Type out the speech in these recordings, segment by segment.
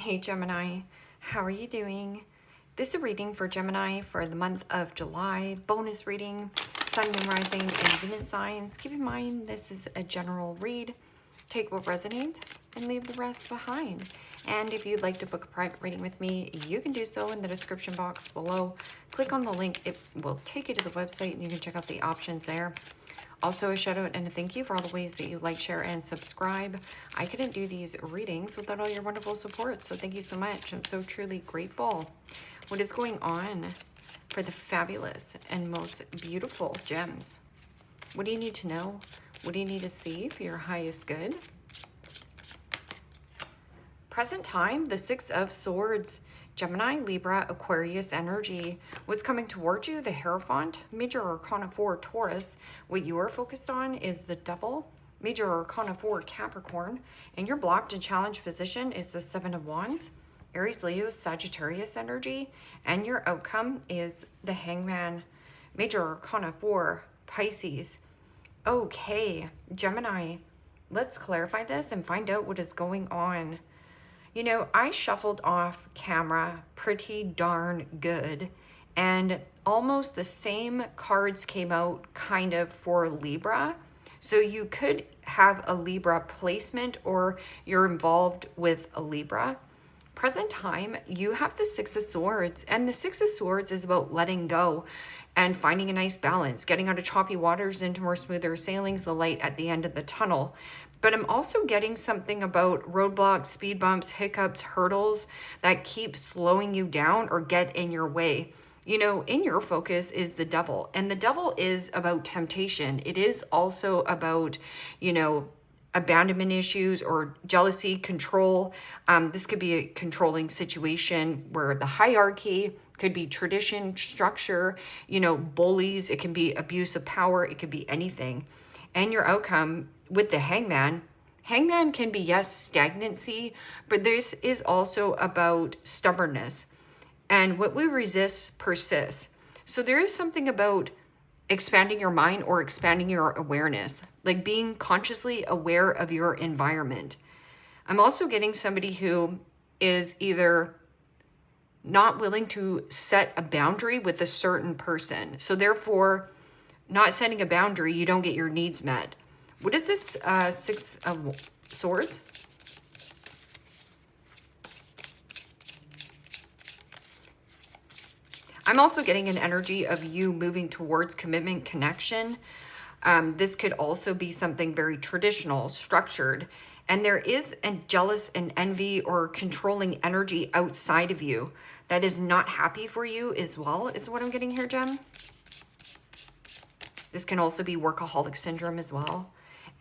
Hey Gemini, how are you doing? This is a reading for Gemini for the month of July. Bonus reading, Sun, Moon, Rising, and Venus signs. Keep in mind this is a general read. Take what resonates and leave the rest behind. And if you'd like to book a private reading with me, you can do so in the description box below. Click on the link. It will take you to the website and you can check out the options there. Also, a shout out and a thank you for all the ways that you like, share, and subscribe. I couldn't do these readings without all your wonderful support, so thank you so much. I'm so truly grateful. What is going on for the fabulous and most beautiful gems? What do you need to know? What do you need to see for your highest good? Present time, the Six of Swords. Gemini, Libra, Aquarius energy. What's coming towards you? The Hierophant. Major Arcana 4, Taurus. What you are focused on is the Devil. Major Arcana 4, Capricorn. And your blocked and challenged position is the Seven of Wands. Aries, Leo, Sagittarius energy. And your outcome is the Hangman. Major Arcana 4, Pisces. Okay, Gemini, let's clarify this and find out what is going on. You know, I shuffled off camera pretty darn good, and almost the same cards came out kind of for Libra. So you could have a Libra placement or you're involved with a Libra. Present time, you have the Six of Swords, and the Six of Swords is about letting go and finding a nice balance, getting out of choppy waters into more smoother sailings, the light at the end of the tunnel. But I'm also getting something about roadblocks, speed bumps, hiccups, hurdles that keep slowing you down or get in your way. You know, in your focus is the Devil, and the Devil is about temptation. It is also about, you know, abandonment issues or jealousy, control. This could be a controlling situation where the hierarchy could be tradition, structure, you know, bullies. It can be abuse of power. It could be anything. And your outcome with the Hangman, Hangman can be, yes, stagnancy, but this is also about stubbornness. And what we resist persists. So there is something about expanding your mind or expanding your awareness, like being consciously aware of your environment. I'm also getting somebody who is either not willing to set a boundary with a certain person. So therefore, not setting a boundary, you don't get your needs met. What is this Six of Swords? I'm also getting an energy of you moving towards commitment, connection. This could also be something very traditional, structured. And there is a jealous and envy or controlling energy outside of you that is not happy for you as well, is what I'm getting here, Gem. This can also be workaholic syndrome as well.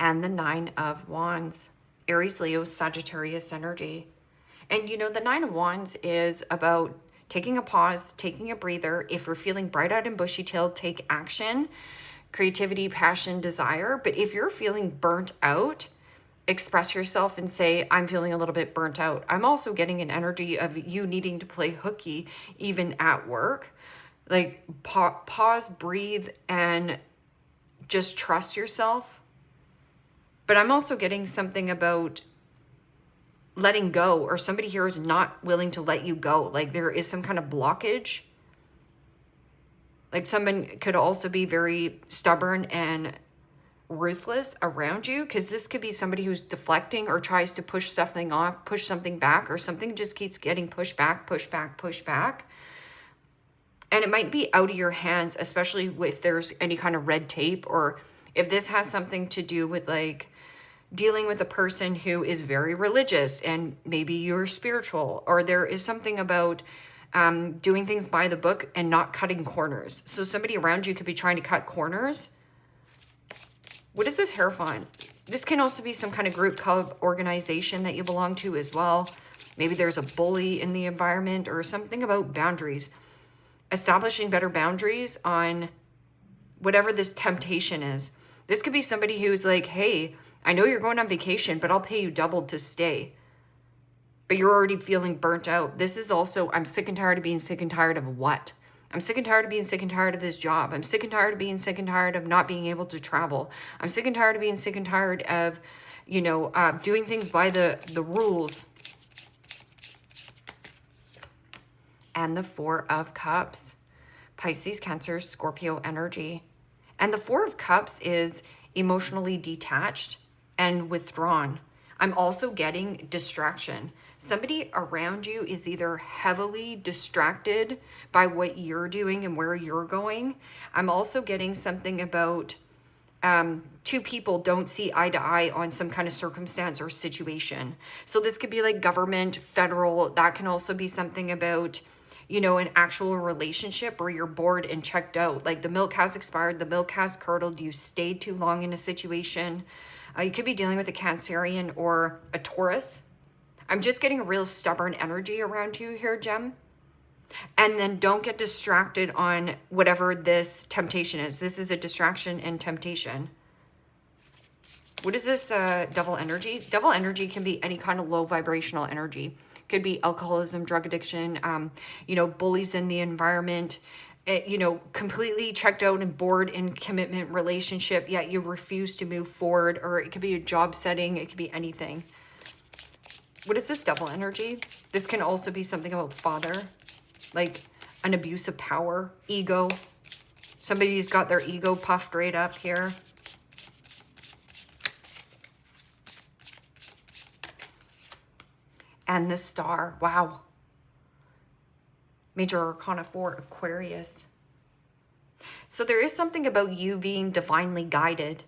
And the Nine of Wands, Aries, Leo, Sagittarius energy. And you know, the Nine of Wands is about taking a pause, taking a breather. If you're feeling bright-eyed and bushy-tailed, take action, creativity, passion, desire. But if you're feeling burnt out, express yourself and say, I'm feeling a little bit burnt out. I'm also getting an energy of you needing to play hooky even at work. Like pause, breathe, and just trust yourself. But I'm also getting something about letting go, or somebody here is not willing to let you go. Like there is some kind of blockage. Like someone could also be very stubborn and ruthless around you, because this could be somebody who's deflecting or tries to push something off, push something back, or something just keeps getting pushed back, pushed back, pushed back. And it might be out of your hands, especially if there's any kind of red tape, or if this has something to do with like dealing with a person who is very religious and maybe you're spiritual, or there is something about doing things by the book and not cutting corners. So somebody around you could be trying to cut corners. What is this Hierophant? This can also be some kind of group, club, organization that you belong to as well. Maybe there's a bully in the environment, or something about boundaries. Establishing better boundaries on whatever this temptation is. This could be somebody who's like, hey, I know you're going on vacation, but I'll pay you double to stay. But you're already feeling burnt out. This is also, I'm sick and tired of being sick and tired of what? I'm sick and tired of being sick and tired of this job. I'm sick and tired of being sick and tired of not being able to travel. I'm sick and tired of being sick and tired of, you know, doing things by the rules. and the Four of Cups. Pisces, Cancer, Scorpio energy. And the Four of Cups is emotionally detached and withdrawn. I'm also getting distraction. Somebody around you is either heavily distracted by what you're doing and where you're going. I'm also getting something about two people don't see eye to eye on some kind of circumstance or situation. So this could be like government, federal. That can also be something about, you know, an actual relationship where you're bored and checked out. Like the milk has expired, the milk has curdled, you stayed too long in a situation. You could be dealing with a Cancerian or a Taurus. I'm just getting a real stubborn energy around you here, Gem. And then don't get distracted on whatever this temptation is. This is a distraction and temptation. What is this devil energy? Devil energy can be any kind of low vibrational energy. Could be alcoholism, drug addiction, you know, bullies in the environment, you know, completely checked out and bored in commitment relationship, yet you refuse to move forward. Or it could be a job setting. It could be anything. What is this devil energy? This can also be something about father. Like an abuse of power, ego. Somebody's got their ego puffed right up here. And the Star. Wow. Major Arcana 4, Aquarius. So there is something about you being divinely guided.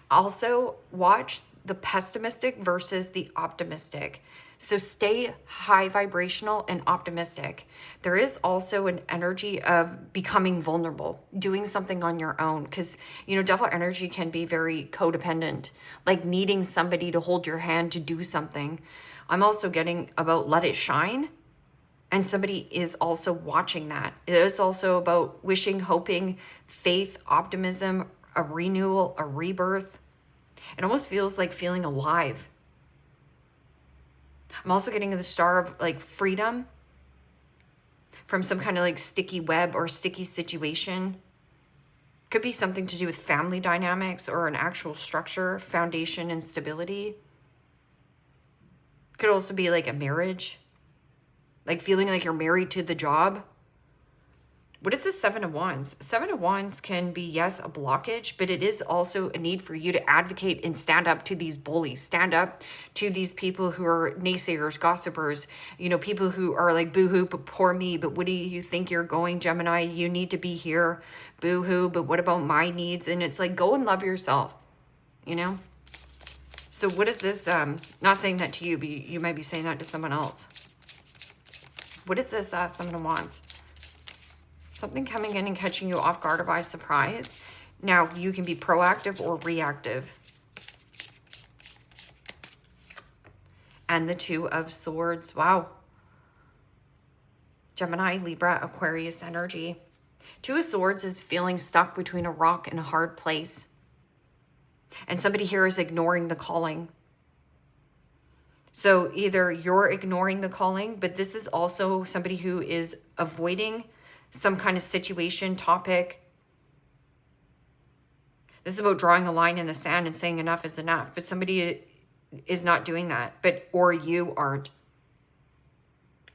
Also, watch the pessimistic versus the optimistic. So stay high vibrational and optimistic. There is also an energy of becoming vulnerable, doing something on your own. Because, you know, devil energy can be very codependent, like needing somebody to hold your hand to do something. I'm also getting about let it shine. And somebody is also watching that. It is also about wishing, hoping, faith, optimism, a renewal, a rebirth. It almost feels like feeling alive. I'm also getting the Star of like freedom from some kind of like sticky web or sticky situation. Could be something to do with family dynamics or an actual structure, foundation, and stability. Could also be like a marriage, like feeling like you're married to the job. What is the Seven of Wands? Seven of Wands can be, yes, a blockage, but it is also a need for you to advocate and stand up to these bullies, stand up to these people who are naysayers, gossipers, you know, people who are like, boo-hoo, but poor me, but what do you think you're going, Gemini? You need to be here, boo-hoo, but what about my needs? And it's like, go and love yourself, you know? So what is this? Not saying that to you, but you might be saying that to someone else. What is this Seven of Wands? Something coming in and catching you off guard or by surprise. Now, you can be proactive or reactive. And the Two of Swords. Wow. Gemini, Libra, Aquarius energy. Two of Swords is feeling stuck between a rock and a hard place. And somebody here is ignoring the calling. So either you're ignoring the calling, but this is also somebody who is avoiding some kind of situation, topic. This is about drawing a line in the sand and saying enough is enough. But somebody is not doing that, or you aren't.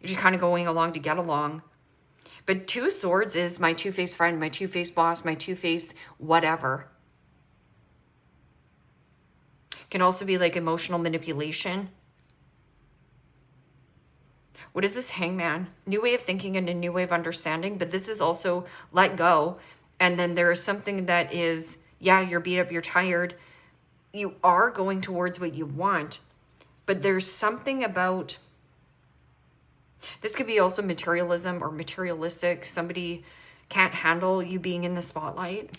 You're just kind of going along to get along. But Two of Swords is my two-faced friend, my two-faced boss, my two-faced whatever. Can also be like emotional manipulation. What is this Hangman? New way of thinking and a new way of understanding, but this is also let go. And then there is something that is, yeah, you're beat up, you're tired. You are going towards what you want, but there's something about, this could be also materialism or materialistic. Somebody can't handle you being in the spotlight.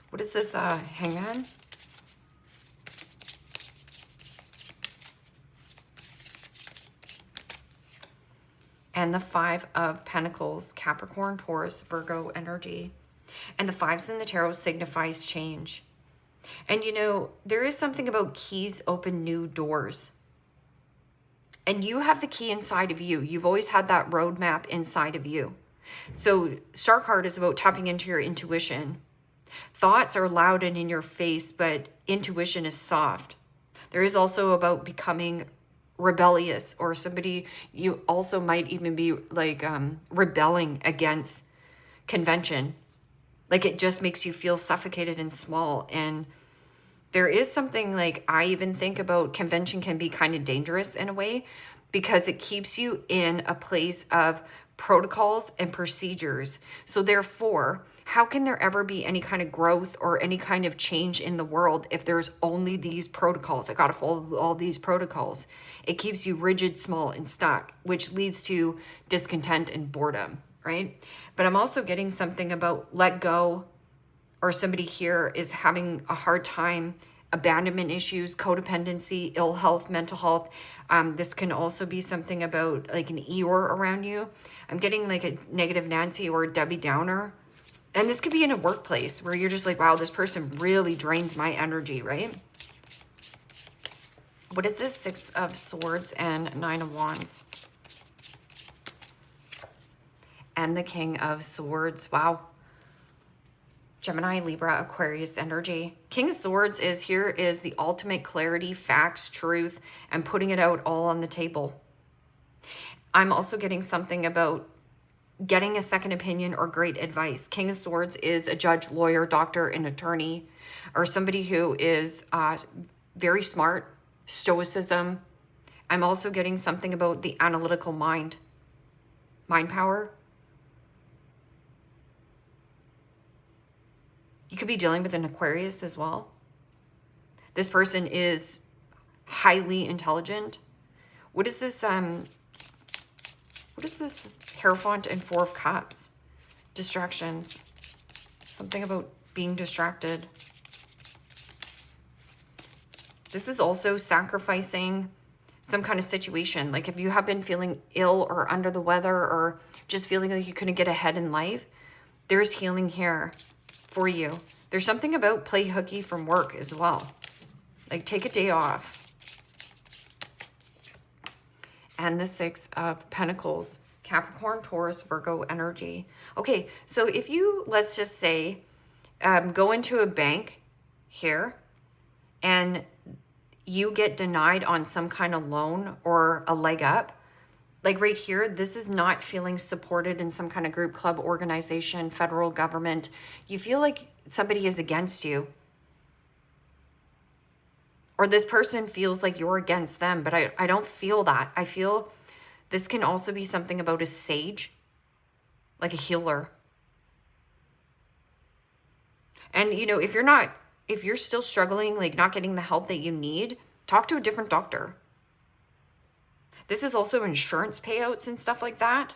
What is this Hangman? And the Five of Pentacles, Capricorn, Taurus, Virgo energy. And the fives in the tarot signifies change. And you know, there is something about keys open new doors. And you have the key inside of you. You've always had that roadmap inside of you. So Star card is about tapping into your intuition. Thoughts are loud and in your face, but intuition is soft. There is also about becoming rebellious, or somebody, you also might even be like rebelling against convention. Like it just makes you feel suffocated and small. And there is something like, I even think about convention can be kind of dangerous in a way, because it keeps you in a place of protocols and procedures. So therefore, how can there ever be any kind of growth or any kind of change in the world if there's only these protocols? I got to follow all these protocols. It keeps you rigid, small, and stuck, which leads to discontent and boredom, right? But I'm also getting something about let go, or somebody here is having a hard time, abandonment issues, codependency, ill health, mental health. This can also be something about like an Eeyore around you. I'm getting like a negative Nancy or a Debbie Downer. And this could be in a workplace where you're just like, wow, this person really drains my energy, right? What is this? 6 of Swords and 9 of Wands. And the King of Swords. Wow. Gemini, Libra, Aquarius energy. King of Swords is the ultimate clarity, facts, truth, and putting it out all on the table. I'm also getting something about getting a second opinion or great advice. King of Swords is a judge, lawyer, doctor, and attorney, or somebody who is very smart, stoicism. I'm also getting something about the analytical mind power. You could be dealing with an Aquarius as well. This person is highly intelligent. What is this? What is this? Hierophant and 4 of Cups. Distractions. Something about being distracted. This is also sacrificing some kind of situation. Like if you have been feeling ill or under the weather or just feeling like you couldn't get ahead in life, there's healing here for you. There's something about play hooky from work as well. Like take a day off. And the 6 of Pentacles. Capricorn, Taurus, Virgo energy. Okay, so if you, let's just say, go into a bank here and you get denied on some kind of loan or a leg up, like right here, this is not feeling supported in some kind of group, club, organization, federal government. You feel like somebody is against you. Or this person feels like you're against them, but I don't feel that. I feel this can also be something about a sage, like a healer. And, you know, if you're still struggling, like not getting the help that you need, talk to a different doctor. This is also insurance payouts and stuff like that.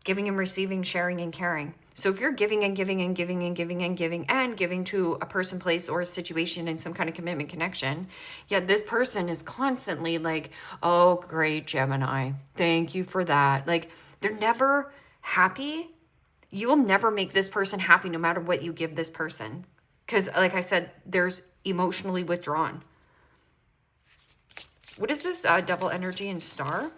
Giving and receiving, sharing and caring. So if you're giving and giving and giving and giving and giving and giving to a person, place, or a situation in some kind of commitment connection, yet this person is constantly like, oh, great, Gemini. Thank you for that. Like they're never happy. You will never make this person happy no matter what you give this person. Because like I said, there's emotionally withdrawn. What is this double energy and star?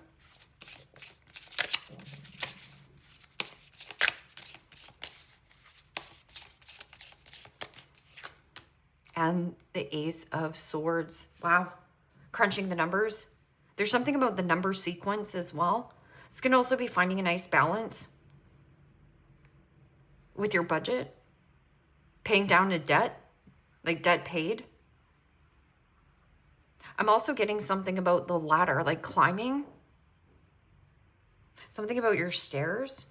And the Ace of Swords. Wow. Crunching the numbers. There's something about the number sequence as well. This can also be finding a nice balance with your budget. Paying down a debt, like debt paid. I'm also getting something about the ladder, like climbing. Something about your stairs.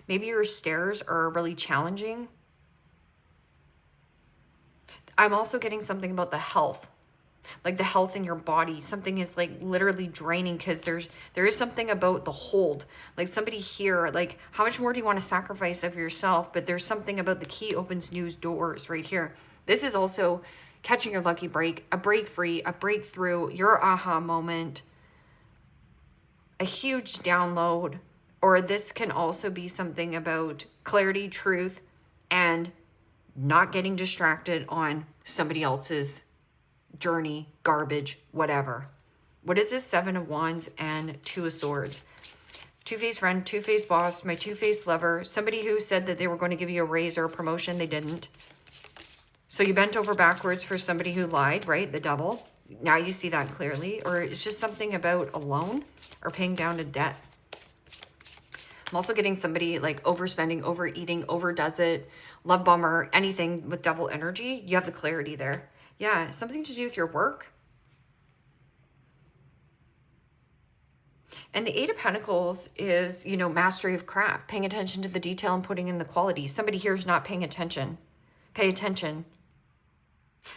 Maybe your stairs are really challenging. I'm also getting something about the health, like the health in your body. Something is like literally draining because there is something about the hold. Like somebody here, like how much more do you want to sacrifice of yourself? But there's something about the key opens new doors right here. This is also catching your lucky break, a break free, a breakthrough, your aha moment, a huge download. Or this can also be something about clarity, truth, and not getting distracted on somebody else's journey, garbage, whatever. What is this? 7 of Wands and 2 of Swords. Two-faced friend, two-faced boss, my two-faced lover, somebody who said that they were going to give you a raise or a promotion, they didn't. So you bent over backwards for somebody who lied, right? The devil. Now you see that clearly. Or it's just something about a loan or paying down a debt. I'm also getting somebody like overspending, overeating, overdoes it, love bomber, anything with devil energy. You have the clarity there. Yeah, something to do with your work. And the Eight of Pentacles is, you know, mastery of craft, paying attention to the detail and putting in the quality. Somebody here is not paying attention. Pay attention.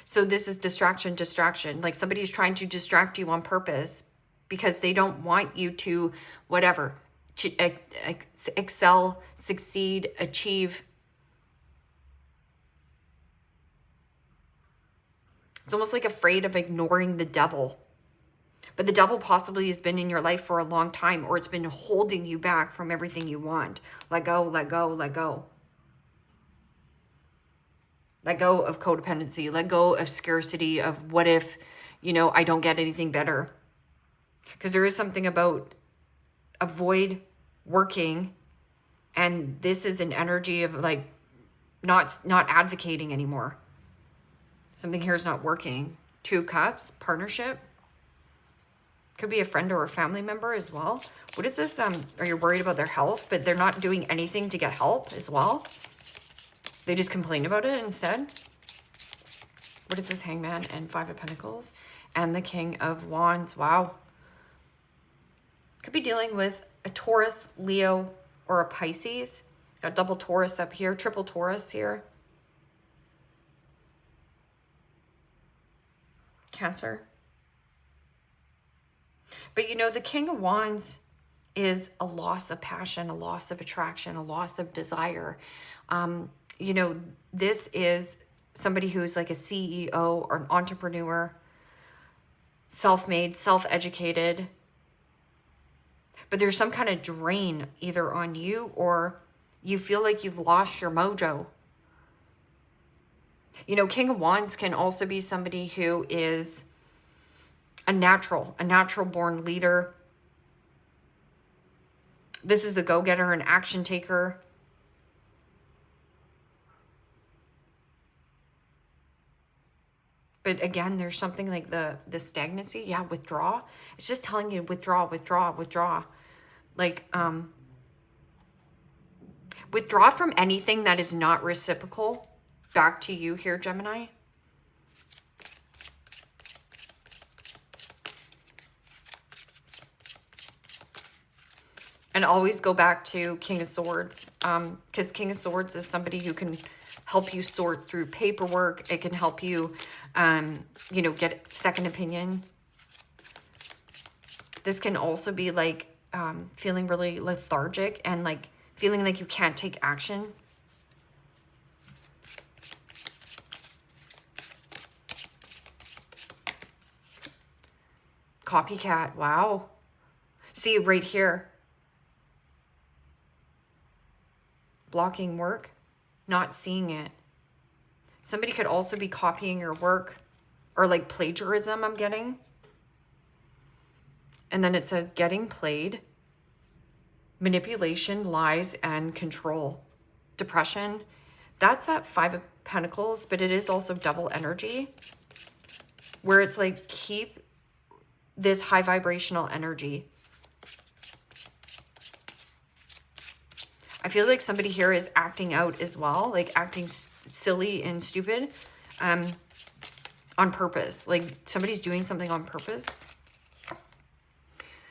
So this is distraction, distraction. Like somebody's trying to distract you on purpose because they don't want you to, whatever, excel, succeed, achieve. It's almost like afraid of ignoring the devil. But the devil possibly has been in your life for a long time, or it's been holding you back from everything you want. Let go, let go, let go. Let go of codependency. Let go of scarcity, of what if, you know, I don't get anything better. Because there is something about avoid working, and this is an energy of like not advocating anymore. Something here is not working. Two of Cups, partnership. Could be a friend or a family member as well. What is this? Are you worried about their health, but they're not doing anything to get help as well? They just complain about it instead. What is this? Hangman and Five of Pentacles and the King of Wands. Wow. Could be dealing with a Taurus, Leo, or a Pisces. Got double Taurus up here, triple Taurus here. Cancer. But you know, the King of Wands is a loss of passion, a loss of attraction, a loss of desire. You know, this is somebody who's like a CEO or an entrepreneur, self-made, self-educated. But there's some kind of drain either on you, or you feel like you've lost your mojo. You know, King of Wands can also be somebody who is a natural born leader. This is the go-getter, an action taker. But again, there's something like the stagnancy. Yeah, withdraw. It's just telling you withdraw, withdraw, withdraw. Like, withdraw from anything that is not reciprocal back to you here, Gemini. And always go back to King of Swords, because King of Swords is somebody who can help you sort through paperwork. It can help you, you know, get second opinion. This can also be like feeling really lethargic and like feeling like you can't take action. Copycat, wow. See right here. Blocking work, not seeing it. Somebody could also be copying your work, or like plagiarism I'm getting. And then it says getting played, manipulation, lies, and control. Depression, that's that Five of Pentacles, but it is also double energy, where it's like keep this high vibrational energy. I feel like somebody here is acting out as well, like acting silly and stupid on purpose. Like somebody's doing something on purpose.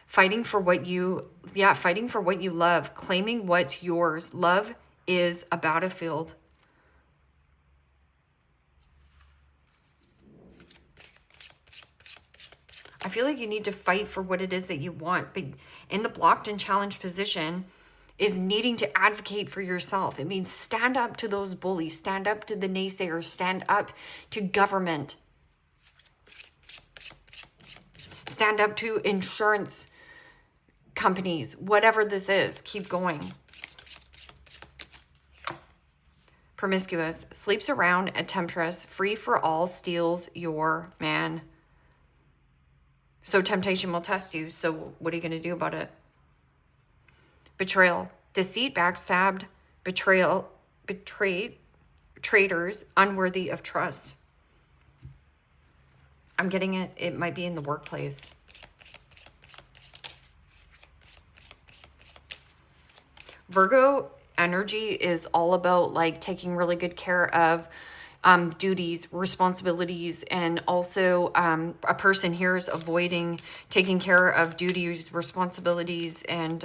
Fighting for what you, fighting for what you love, claiming what's yours. Love is a battlefield. I feel like you need to fight for what it is that you want, but in the blocked and challenged position is needing to advocate for yourself. It means stand up to those bullies, stand up to the naysayers, stand up to government. Stand up to insurance companies, whatever this is, keep going. Promiscuous, sleeps around, a temptress, free for all, steals your man. So temptation will test you. So what are you going to do about it? Betrayal, deceit, backstabbed, betrayal, betrayed, traitors, unworthy of trust. I'm getting it. It might be in the workplace. Virgo energy is all about like taking really good care of duties, responsibilities, and also a person here is avoiding taking care of duties, responsibilities, and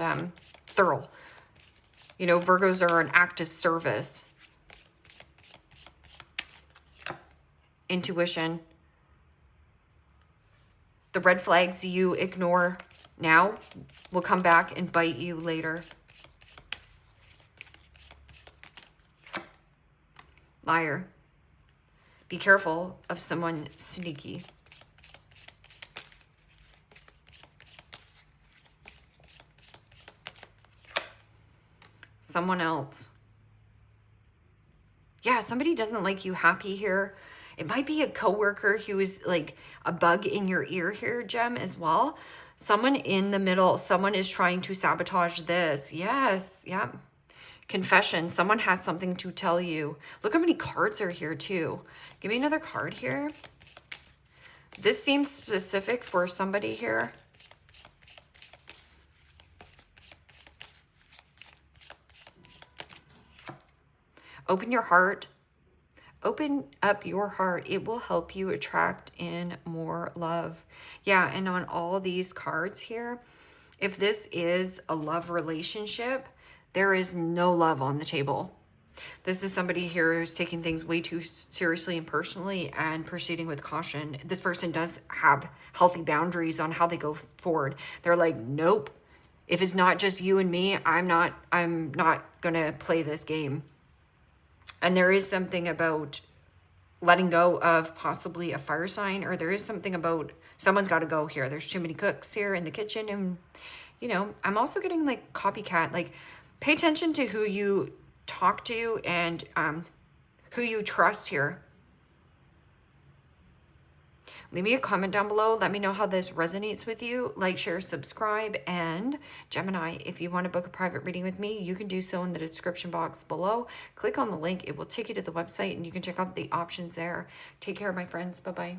thorough. You know, Virgos are an active service. Intuition. The red flags you ignore now will come back and bite you later. Liar. Be careful of someone sneaky. Someone else. Yeah, somebody doesn't like you happy here. It might be a coworker who is like a bug in your ear here, Gem, as well. Someone in the middle, someone is trying to sabotage this. Yes, yeah. Confession, someone has something to tell you. Look how many cards are here too. Give me another card here. This seems specific for somebody here. Open your heart. Open up your heart. It will help you attract in more love. Yeah, and on all these cards here, if this is a love relationship, there is no love on the table. This is somebody here who's taking things way too seriously and personally and proceeding with caution. This person does have healthy boundaries on how they go forward. They're like, nope. If it's not just you and me, I'm not gonna play this game. And there is something about letting go of possibly a fire sign, or there is something about someone's got to go here. There's too many cooks here in the kitchen. And, you know, I'm also getting like copycat, like pay attention to who you talk to and who you trust here. Leave me a comment down below. Let me know how this resonates with you. Like, share, subscribe. And Gemini, if you want to book a private reading with me, you can do so in the description box below. Click on the link. It will take you to the website and you can check out the options there. Take care, my friends. Bye-bye.